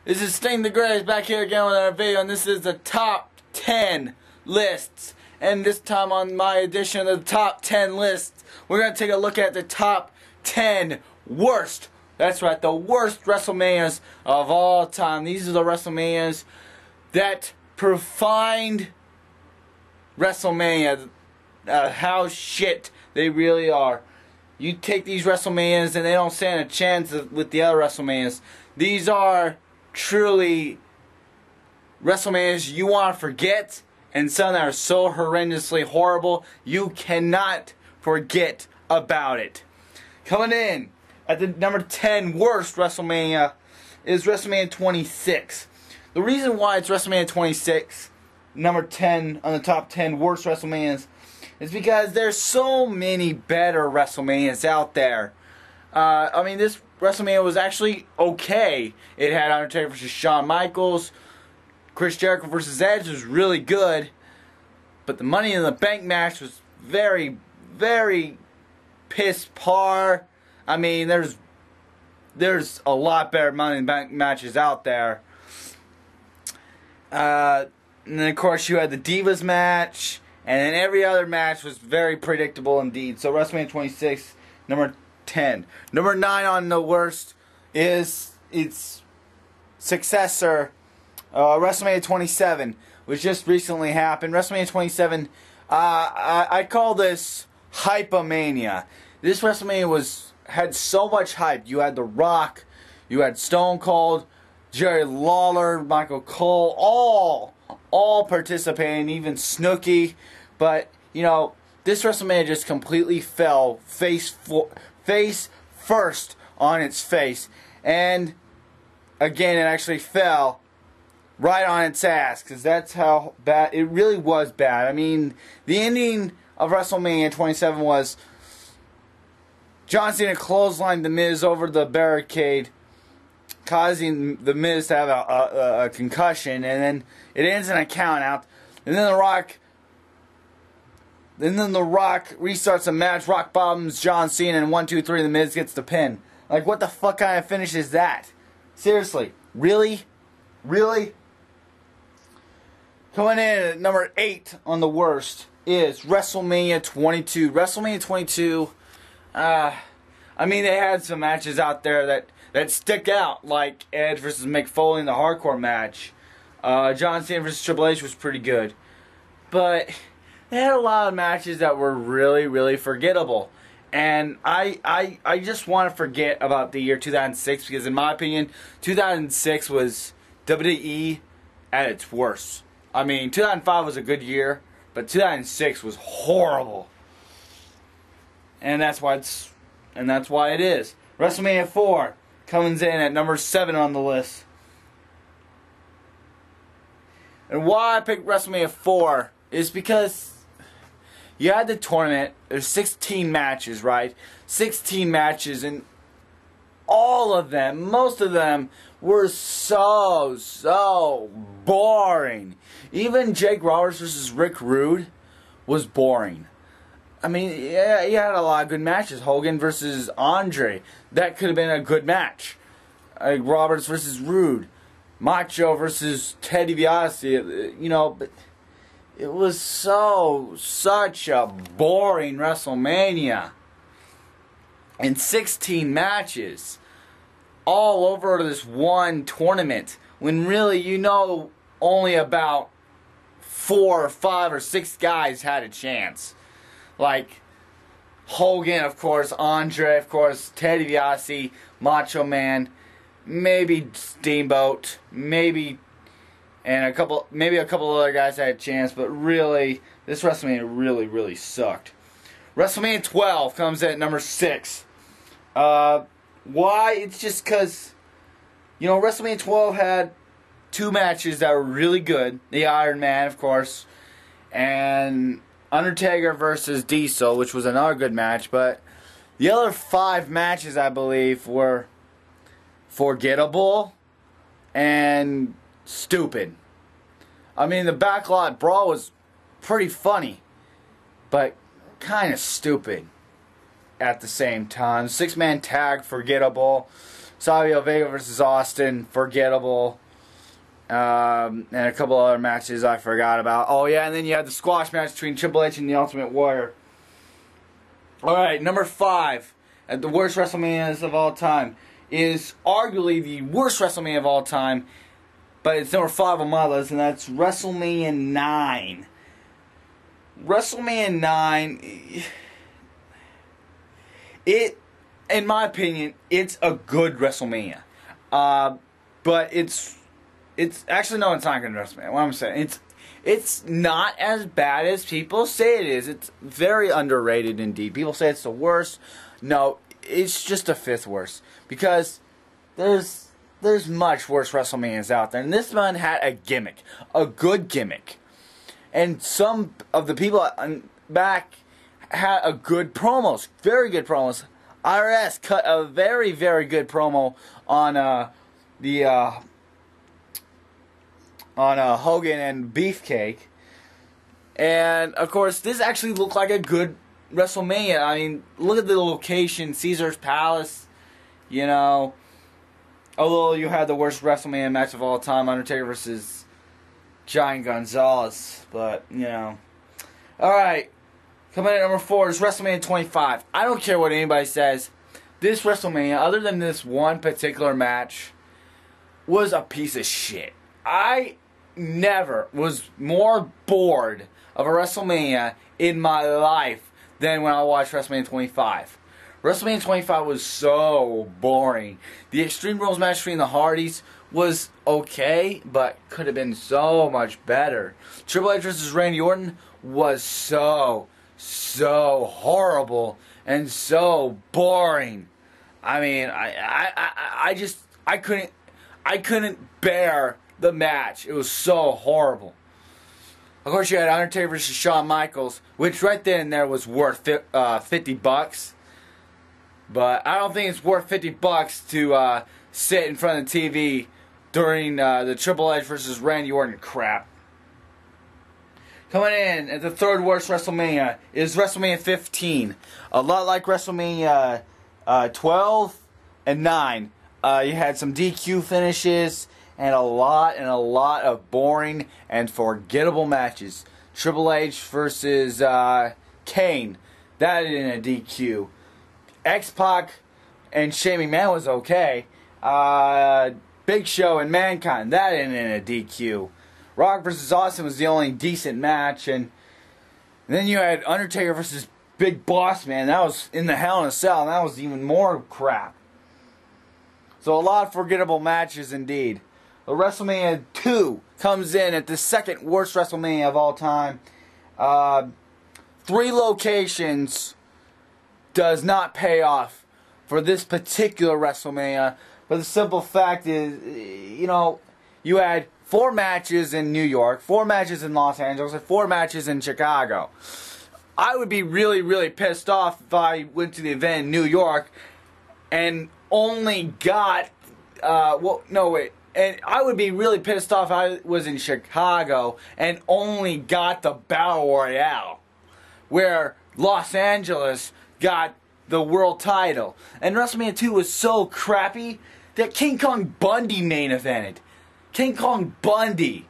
This is Sting the Grace back here again with our video, and this is the top 10 lists. And this time on my edition of the top 10 lists, we're going to take a look at the top 10 worst, that's right, the worst WrestleManias of all time. These are the WrestleManias that profined WrestleMania, how shit they really are. You take these WrestleManias and they don't stand a chance with the other WrestleManias. These are truly WrestleManias you want to forget, and some that are so horrendously horrible you cannot forget about it. Coming in at the number 10 worst WrestleMania is WrestleMania 26. The reason why it's WrestleMania 26, number 10 on the top 10 worst WrestleManias, is because there's so many better WrestleManias out there. I mean, this WrestleMania was actually okay. It had Undertaker versus Shawn Michaels. Chris Jericho versus Edge was really good. But the Money in the Bank match was very, very piss par. I mean, there's a lot better Money in the Bank matches out there. And then, of course, you had the Divas match. And then every other match was very predictable indeed. So WrestleMania 26, number 10. Number 9 on the worst is its successor, WrestleMania 27, which just recently happened. WrestleMania 27, I call this Hypomania. This WrestleMania had so much hype. You had The Rock, you had Stone Cold, Jerry Lawler, Michael Cole, all participating, even Snooki. But, you know, this WrestleMania just completely fell face first on its face. And, again, it actually fell right on its ass, because that's how bad, it really was bad. I mean, the ending of WrestleMania 27 was John Cena clotheslined The Miz over the barricade, causing The Miz to have a concussion, and then it ends in a count out, and then The Rock restarts the match, Rock bottoms John Cena, and 1, 2, 3, The Miz gets the pin. Like, what the fuck kind of finish is that? Seriously, really? Really? Coming in at number 8 on the worst is WrestleMania 22. WrestleMania 22, I mean, they had some matches out there that stick out, like Edge versus Mick Foley in the hardcore match. John Cena versus Triple H was pretty good. But they had a lot of matches that were really, really forgettable. And I just want to forget about the year 2006, because in my opinion, 2006 was WWE at its worst. I mean, 2005 was a good year, but 2006 was horrible. And that's why it is. WrestleMania 4 comes in at number 7 on the list. And why I picked WrestleMania 4 is because you had the tournament. There's 16 matches, right? 16 matches, and all of them, most of them, were so boring. Even Jake Roberts versus Rick Rude was boring. I mean, yeah, you had a lot of good matches. Hogan versus Andre, that could have been a good match. Roberts versus Rude, Macho versus Teddy DiBiase, you know, but it was such a boring WrestleMania. And 16 matches all over this one tournament, when really, you know, only about 4 or 5 or 6 guys had a chance. Like Hogan, of course, Andre, of course, Teddy DiBiase, Macho Man, maybe Steamboat, maybe a couple other guys had a chance, but really, this WrestleMania really sucked. WrestleMania 12 comes in at number 6. Why? It's just because, you know, WrestleMania 12 had 2 matches that were really good. The Iron Man, of course, and Undertaker versus Diesel, which was another good match. But the other 5 matches, I believe, were forgettable and stupid. I mean, the Backlot Brawl was pretty funny, but kind of stupid at the same time. 6-man tag, forgettable. Savio Vega versus Austin, forgettable. And a couple other matches I forgot about. Oh yeah, and then you had the squash match between Triple H and the Ultimate Warrior. Alright, number 5 at the worst WrestleManias of all time is arguably the worst WrestleMania of all time, but it's number 5 on my list, and that's WrestleMania 9. WrestleMania 9, in my opinion, it's a good WrestleMania. But it's actually, no, it's not a good WrestleMania. What I'm saying, it's not as bad as people say it is. It's very underrated indeed. People say it's the worst. No, it's just the 5th worst. Because there's much worse WrestleManias out there. And this one had a gimmick. A good gimmick. And some of the people back had a good promos. Very good promos. IRS cut a very, very good promo on Hogan and Beefcake. And, of course, this actually looked like a good WrestleMania. I mean, look at the location, Caesar's Palace, you know. Although you had the worst WrestleMania match of all time, Undertaker versus Giant Gonzalez. But, you know. Alright, coming in at number 4 is WrestleMania 25. I don't care what anybody says. This WrestleMania, other than this one particular match, was a piece of shit. I never was more bored of a WrestleMania in my life than when I watched WrestleMania 25. WrestleMania 25 was so boring. The Extreme Rules match between the Hardys was okay, but could have been so much better. Triple H versus Randy Orton was so horrible and so boring. I mean, I couldn't bear the match. It was so horrible. Of course, you had Undertaker versus Shawn Michaels, which right then and there was worth $50. But I don't think it's worth $50 to sit in front of the TV during the Triple H versus Randy Orton crap. Coming in at the 3rd worst WrestleMania is WrestleMania 15. A lot like WrestleMania 12 and 9. You had some DQ finishes and a lot of boring and forgettable matches. Triple H versus Kane. That in a DQ. X-Pac and Shane McMahon was okay. Big Show and Mankind. That in a DQ. Rock versus Austin was the only decent match. And then you had Undertaker versus Big Boss Man. That was in the Hell in a Cell. And that was even more crap. So a lot of forgettable matches indeed. The WrestleMania 2 comes in at the 2nd worst WrestleMania of all time. 3 locations does not pay off for this particular WrestleMania. But the simple fact is, you know, you had 4 matches in New York, 4 matches in Los Angeles, and 4 matches in Chicago. I would be really pissed off if I went to the event in New York and only got, and I would be really pissed off if I was in Chicago and only got the Battle Royale, where Los Angeles got the world title. And WrestleMania 2 was so crappy that King Kong Bundy main evented. King Kong Bundy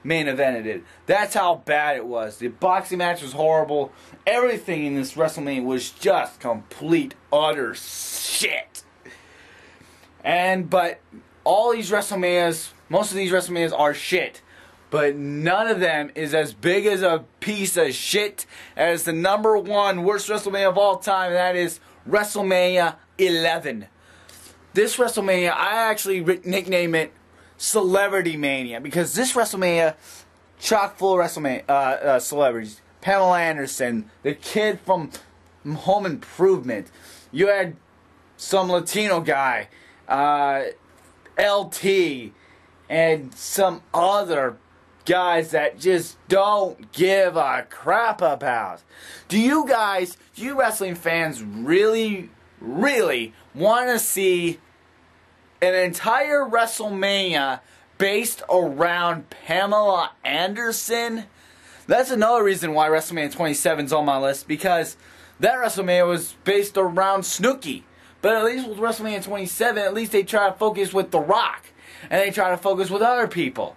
main evented it. That's how bad it was. The boxing match was horrible. Everything in this WrestleMania was just complete, utter shit. But all these WrestleManias, most of these WrestleManias are shit. But none of them is as big as a piece of shit as the number 1 worst WrestleMania of all time, and that is WrestleMania 11. This WrestleMania, I actually nickname it Celebrity Mania, because this WrestleMania chock full of celebrities. Pamela Anderson, the kid from Home Improvement. You had some Latino guy, LT, and some other guys that just don't give a crap about. Do you wrestling fans really want to see an entire WrestleMania based around Pamela Anderson? That's another reason why WrestleMania 27 is on my list, because that WrestleMania was based around Snooki. But at least with WrestleMania 27, at least they try to focus with The Rock. And they try to focus with other people.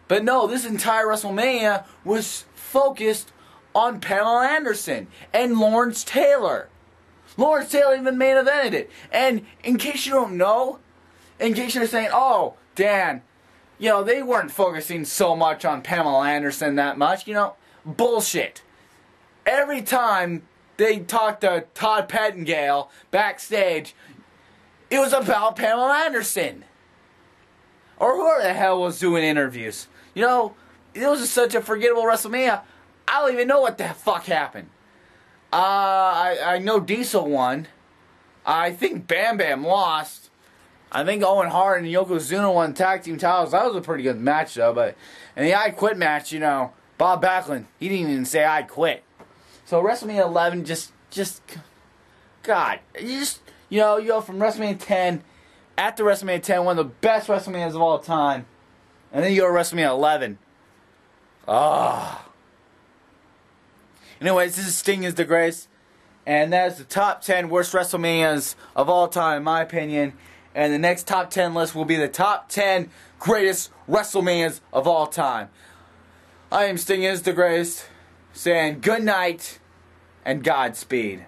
But no, this entire WrestleMania was focused on Pamela Anderson and Lawrence Taylor. Lawrence Taylor even main evented it. And in case you don't know, in case you're saying, oh, Dan, you know, they weren't focusing so much on Pamela Anderson that much, you know, bullshit. Every time they talked to Todd Pettengill backstage, it was about Pamela Anderson. Or whoever the hell was doing interviews. You know, it was just such a forgettable WrestleMania. I don't even know what the fuck happened. I know Diesel won. I think Bam Bam lost. I think Owen Hart and Yokozuna won tag team titles. That was a pretty good match, though. But in the I Quit match, you know, Bob Backlund, he didn't even say I quit. So WrestleMania 11 God, you go from WrestleMania 10, after WrestleMania 10, one of the best WrestleManias of all time, and then you go to WrestleMania 11. Anyways, this is Sting is the Grace, and that is the top 10 worst WrestleManias of all time, in my opinion. And the next top 10 list will be the top 10 greatest WrestleManias of all time. I am Sting is the Grace, saying good night and Godspeed.